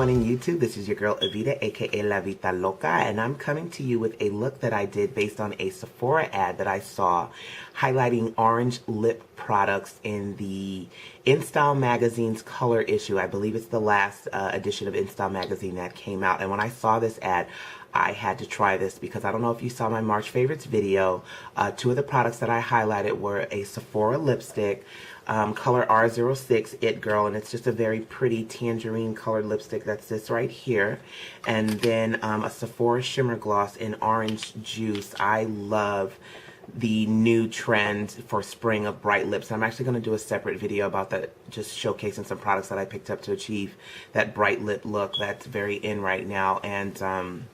everyone in YouTube. This is your girl Evita, aka La Vita Loca, and I'm coming to you with a look that I did based on a Sephora ad that I saw highlighting orange lip products in the InStyle Magazine's color issue. I believe it's the last edition of InStyle Magazine that came out, and when I saw this ad, I had to try this because I don't know if you saw my March favorites video. Two of the products that I highlighted were a Sephora lipstick, color R06 It Girl, and it's just a very pretty tangerine colored lipstick. That's this right here. And then a Sephora shimmer gloss in orange juice. I love the new trend for spring of bright lips. I'm actually going to do a separate video about that, just showcasing some products that I picked up to achieve that bright lip look that's very in right now. And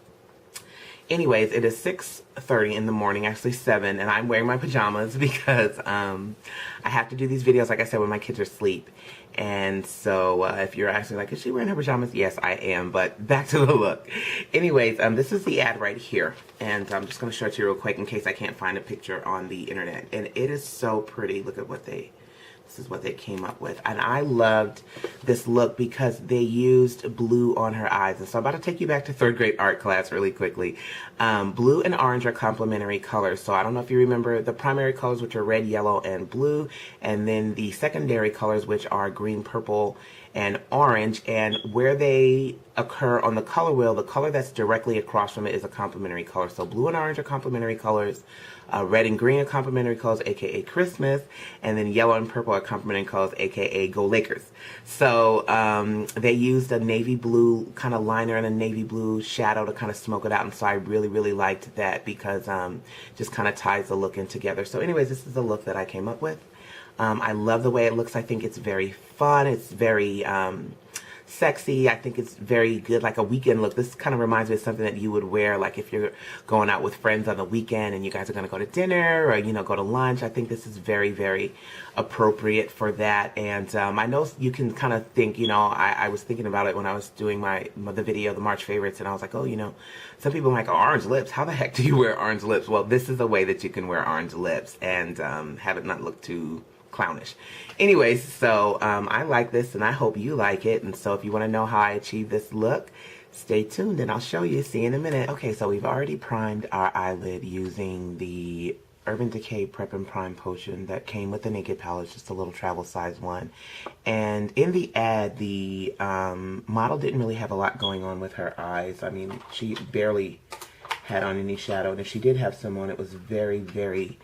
anyways, it is 6:30 in the morning, actually 7, and I'm wearing my pajamas because I have to do these videos, like I said, when my kids are asleep. And so if you're asking, like, is she wearing her pajamas? Yes, I am, but back to the look. Anyways, this is the ad right here, and I'm just going to show it to you real quick in case I can't find a picture on the internet. And it is so pretty. Look at what this is what they came up with. And I loved this look because they used blue on her eyes. And so I'm about to take you back to 3rd grade art class really quickly. Blue and orange are complementary colors. So I don't know if you remember the primary colors, which are red, yellow, and blue. And then the secondary colors, which are green, purple, and orange. And where they occur on the color wheel, the color that's directly across from it is a complementary color. So blue and orange are complementary colors. Red and green are complementary colors, aka Christmas, and then yellow and purple are complementary colors, aka Go Lakers. So they used a navy blue kind of liner and a navy blue shadow to kind of smoke it out, and so I really liked that because just kind of ties the look in together. So anyways, this is the look that I came up with. I love the way it looks. I think it's very fun. It's very sexy. I think it's very good, like a weekend look. This kind of reminds me of something that you would wear like if you're going out with friends on the weekend and you guys are going to go to dinner or, you know, go to lunch. I think this is very appropriate for that. And I know you can kind of think, you know, I was thinking about it when I was doing the video, the March favorites, and I was like, oh, you know, some people are like, orange lips, how the heck do you wear orange lips? Well, this is a way that you can wear orange lips and have it not look too clownish. Anyways, so I like this and I hope you like it. And so if you want to know how I achieve this look, stay tuned and I'll show you. See you in a minute. Okay, so we've already primed our eyelid using the Urban Decay Prep and Prime Potion that came with the Naked palette, just a little travel size one. And in the ad, the model didn't really have a lot going on with her eyes. I mean, she barely had on any shadow, and if she did have some on, it was very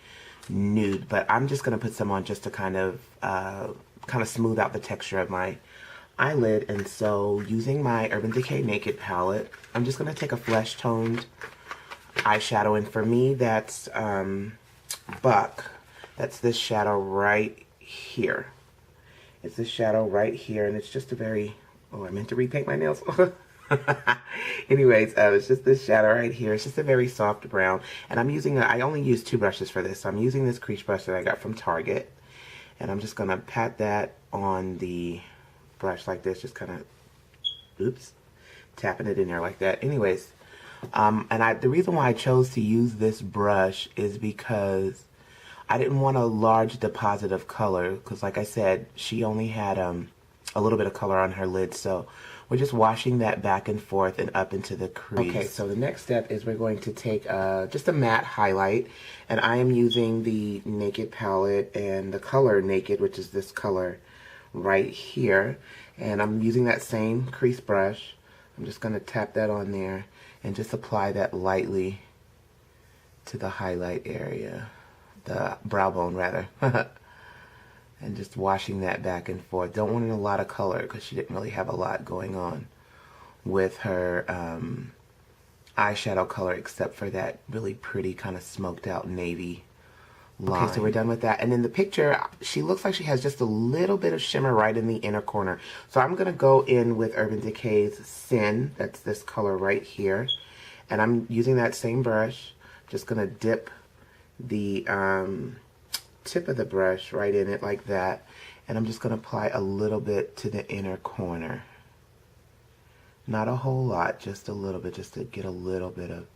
nude. But I'm just gonna put some on just to kind of smooth out the texture of my eyelid. And so using my Urban Decay Naked palette, I'm just gonna take a flesh toned eyeshadow, and for me that's Buck. That's this shadow right here. It's this shadow right here, and it's just a very, oh, I meant to repaint my nails. Anyways, it's just this shadow right here. It's just a very soft brown, and I'm using I only use 2 brushes for this. So I'm using this crease brush that I got from Target, and I'm just gonna pat that on the brush like this, just kind of, oops, tapping it in there like that. Anyways, and the reason why I chose to use this brush is because I didn't want a large deposit of color, because like I said, she only had a little bit of color on her lid, so we're just washing that back and forth and up into the crease. Okay, so the next step is we're going to take just a matte highlight, and I am using the Naked palette and the color Naked, which is this color right here, and I'm using that same crease brush. I'm just going to tap that on there and just apply that lightly to the highlight area, the brow bone rather. And just washing that back and forth. Don't want a lot of color because she didn't really have a lot going on with her eyeshadow color, except for that really pretty kind of smoked out navy line. Okay, so we're done with that. And in the picture, she looks like she has just a little bit of shimmer right in the inner corner. So I'm going to go in with Urban Decay's Sin. That's this color right here. And I'm using that same brush. Just going to dip the tip of the brush right in it like that, and I'm just going to apply a little bit to the inner corner. Not a whole lot, just a little bit, just to get a little bit of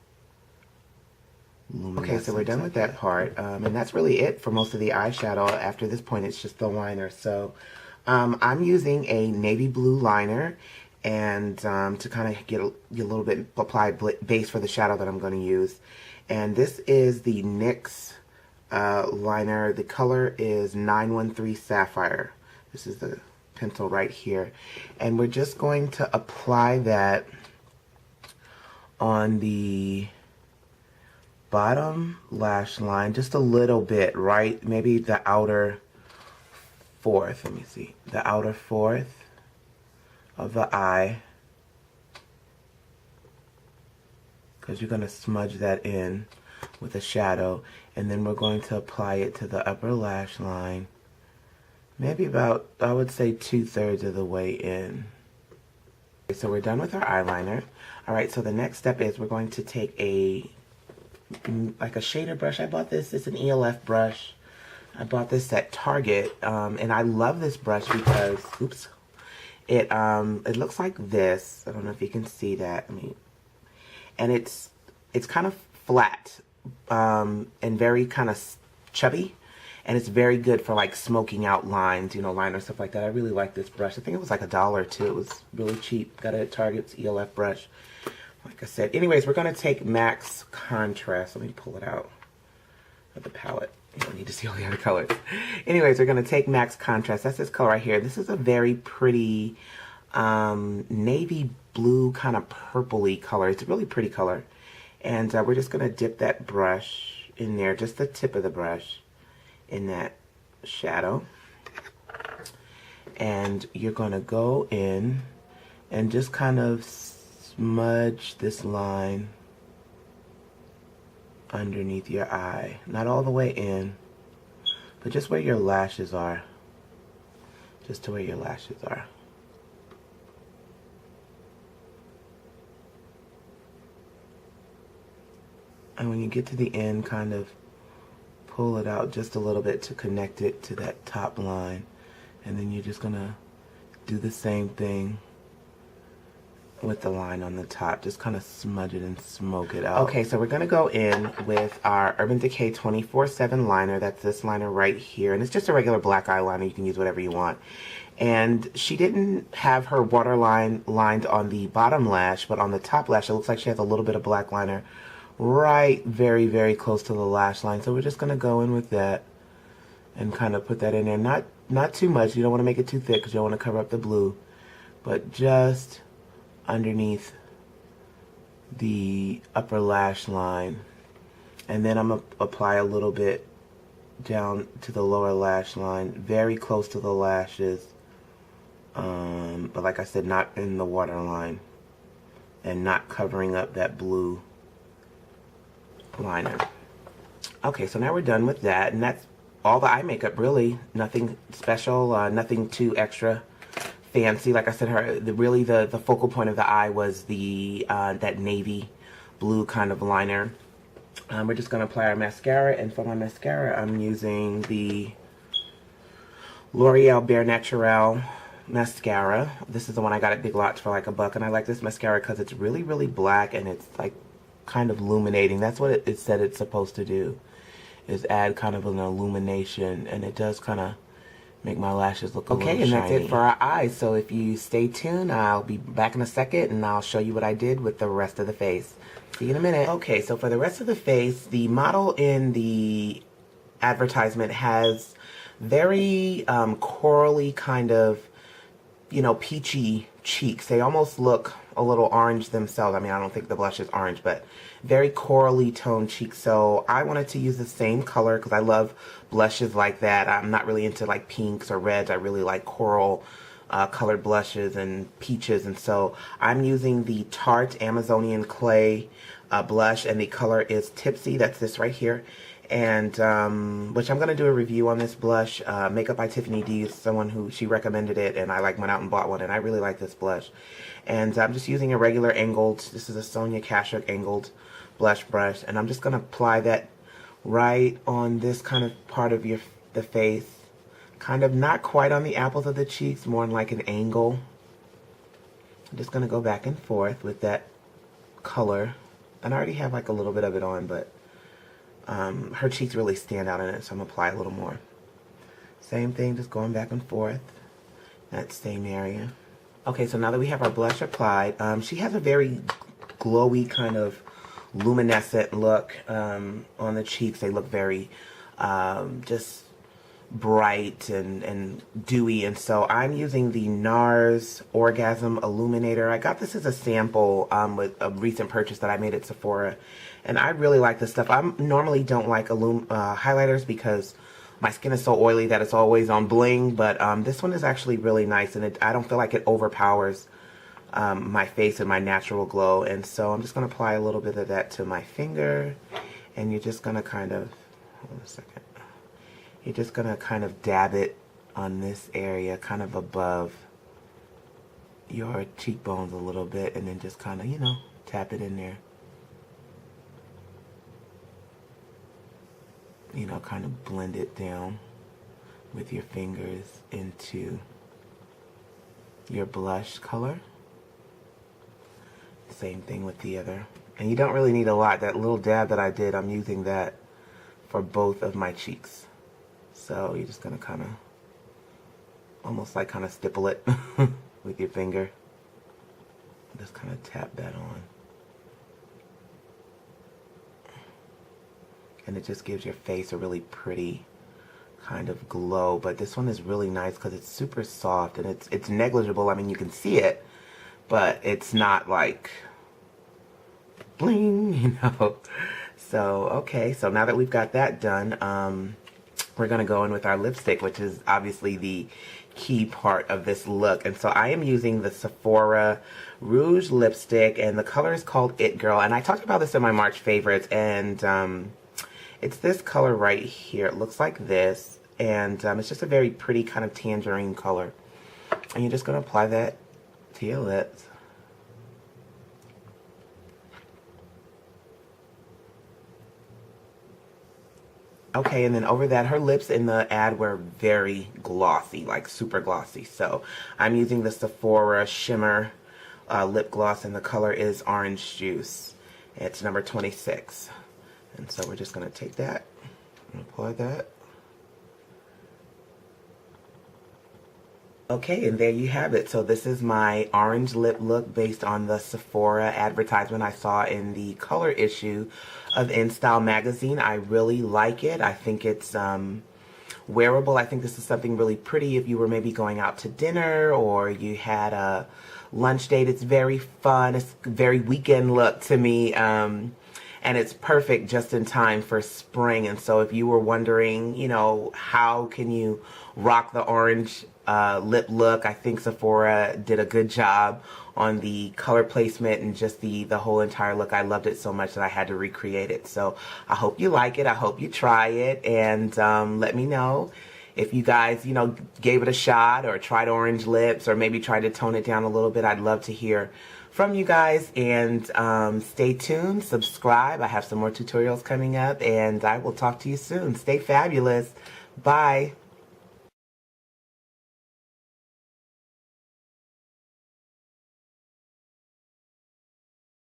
luminescence. Okay, so we're done with that part, and that's really it for most of the eyeshadow. After this point, it's just the liner. So I'm using a navy blue liner, and to kind of get a little bit apply base for the shadow that I'm going to use. And this is the NYX liner. The color is 913 Sapphire. This is the pencil right here, and we're just going to apply that on the bottom lash line just a little bit, right? Maybe the outer fourth. Let me see. The outer fourth of the eye, because you're going to smudge that in with a shadow, and then we're going to apply it to the upper lash line, maybe about, I would say, 2/3 of the way in. Okay, so we're done with our eyeliner. Alright, so the next step is we're going to take like a shader brush. I bought this, it's an ELF brush. I bought this at Target, and I love this brush because, oops, it looks like this. I don't know if you can see that. And it's kind of flat, and very kind of chubby, and it's very good for like smoking out lines, you know, liner, stuff like that. I really like this brush. I think it was like $1 too. It was really cheap. Got it at Target's ELF brush. Like I said. Anyways, we're going to take Max Contrast. Let me pull it out of the palette. You don't need to see all the other colors. Anyways, we're going to take Max Contrast. That's this color right here. This is a very pretty navy blue, kind of purpley color. It's a really pretty color. And we're just going to dip that brush in there, just the tip of the brush, in that shadow. And you're going to go in and just kind of smudge this line underneath your eye. Not all the way in, but just where your lashes are. Just to where your lashes are. And when you get to the end, kind of pull it out just a little bit to connect it to that top line. And then you're just gonna do the same thing with the line on the top. Just kind of smudge it and smoke it out. Okay, so we're gonna go in with our Urban Decay 24/7 liner. That's this liner right here. And it's just a regular black eyeliner. You can use whatever you want. And she didn't have her waterline lined on the bottom lash, but on the top lash, it looks like she has a little bit of black liner right very, very close to the lash line. So we're just going to go in with that and kind of put that in there. Not too much. You don't want to make it too thick because you don't want to cover up the blue. But just underneath the upper lash line. And then I'm going to apply a little bit down to the lower lash line, very close to the lashes. But like I said, not in the waterline and not covering up that blue liner. Okay, so now we're done with that, and that's all the eye makeup, really. Nothing special, nothing too extra fancy. Like I said, really the focal point of the eye was the that navy blue kind of liner. We're just going to apply our mascara, and for my mascara, I'm using the L'Oreal Bare Naturel mascara. This is the one I got at Big Lots for like $1, and I like this mascara because it's really, really black, and it's like kind of illuminating. That's what it said it's supposed to do, is add kind of an illumination, and it does kind of make my lashes look a little shiny. Okay, and that's it for our eyes. So if you stay tuned, I'll be back in a second, and I'll show you what I did with the rest of the face. See you in a minute. Okay, so for the rest of the face, the model in the advertisement has very corally kind of, you know, peachy cheeks. They almost look a little orange themselves. I mean, I don't think the blush is orange, but very corally toned cheeks. So I wanted to use the same color because I love blushes like that. I'm not really into like pinks or reds. I really like coral colored blushes and peaches. And so I'm using the Tarte Amazonian Clay blush, and the color is Tipsy. That's this right here. And which I'm going to do a review on this blush. Makeup by Tiffany D is someone who, she recommended it, and I like went out and bought one, and I really like this blush. And I'm just using a regular angled, this is a Sonia Kashuk angled blush brush, and I'm just going to apply that right on this kind of part of the face, kind of not quite on the apples of the cheeks, more in like an angle. I'm just going to go back and forth with that color, and I already have like a little bit of it on, but her cheeks really stand out in it, so I'm going to apply a little more. Same thing, just going back and forth, that same area. Okay, so now that we have our blush applied, she has a very glowy kind of luminescent look on the cheeks. They look very just bright and dewy, and so I'm using the NARS Orgasm Illuminator. I got this as a sample with a recent purchase that I made at Sephora, and I really like this stuff. I normally don't like highlighters because my skin is so oily that it's always on bling, but this one is actually really nice, and I don't feel like it overpowers my face and my natural glow. And so I'm just going to apply a little bit of that to my finger, and you're just going to kind of, hold on a second, you're just going to kind of dab it on this area, kind of above your cheekbones a little bit, and then just kind of, you know, tap it in there. You know, kind of blend it down with your fingers into your blush color. Same thing with the other. And you don't really need a lot. That little dab that I did, I'm using that for both of my cheeks. So you're just going to kind of, almost like kind of stipple it with your finger. Just kind of tap that on. And it just gives your face a really pretty kind of glow. But this one is really nice because it's super soft and it's negligible. I mean, you can see it, but it's not like bling, you know. So, okay, so now that we've got that done, we're going to go in with our lipstick, which is obviously the key part of this look. And so I am using the Sephora Rouge lipstick, and the color is called It Girl. And I talked about this in my March favorites, and it's this color right here. It looks like this, and it's just a very pretty kind of tangerine color. And you're just going to apply that to your lips. Okay, and then over that, her lips in the ad were very glossy, like super glossy. So I'm using the Sephora Shimmer lip gloss, and the color is Orange Juice. It's number 26. And so we're just going to take that and apply that. Okay, and there you have it. So this is my orange lip look based on the Sephora advertisement I saw in the color issue of InStyle Magazine. I really like it. I think it's wearable. I think this is something really pretty if you were maybe going out to dinner or you had a lunch date. It's very fun. It's a very weekend look to me. And it's perfect just in time for spring. And so if you were wondering, you know, how can you rock the orange lip look, I think Sephora did a good job on the color placement and just the whole entire look. I loved it so much that I had to recreate it. So I hope you like it. I hope you try it, and let me know if you guys, you know, gave it a shot or tried orange lips or maybe tried to tone it down a little bit. I'd love to hear from you guys, and stay tuned, subscribe. I have some more tutorials coming up, and I will talk to you soon. Stay fabulous. Bye.